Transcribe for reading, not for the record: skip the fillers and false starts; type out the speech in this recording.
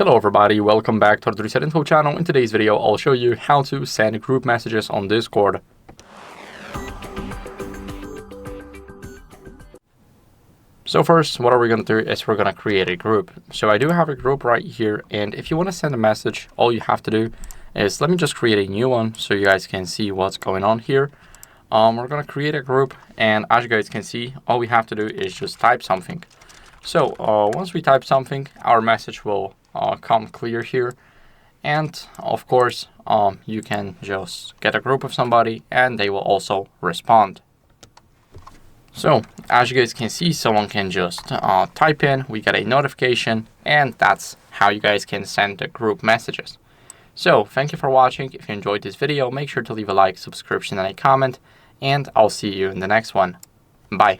Hello everybody, welcome back to the HardReset.Info channel. In today's video, I'll show you how to send group messages on Discord. So first, what are we going to do is we're going to create a group. So I do have a group right here, and if you want to send a message, all you have to do is, let me just create a new one so you guys can see what's going on here. We're going to create a group, and as you guys can see, all we have to do is just type something. So once we type something, our message will come clear here. And of course, you can just get a group of somebody and they will also respond. So as you guys can see, someone can just type in, we get a notification, and that's how you guys can send the group messages. So thank you for watching. If you enjoyed this video, make sure to leave a like, subscription, and a comment, and I'll see you in the next one. Bye.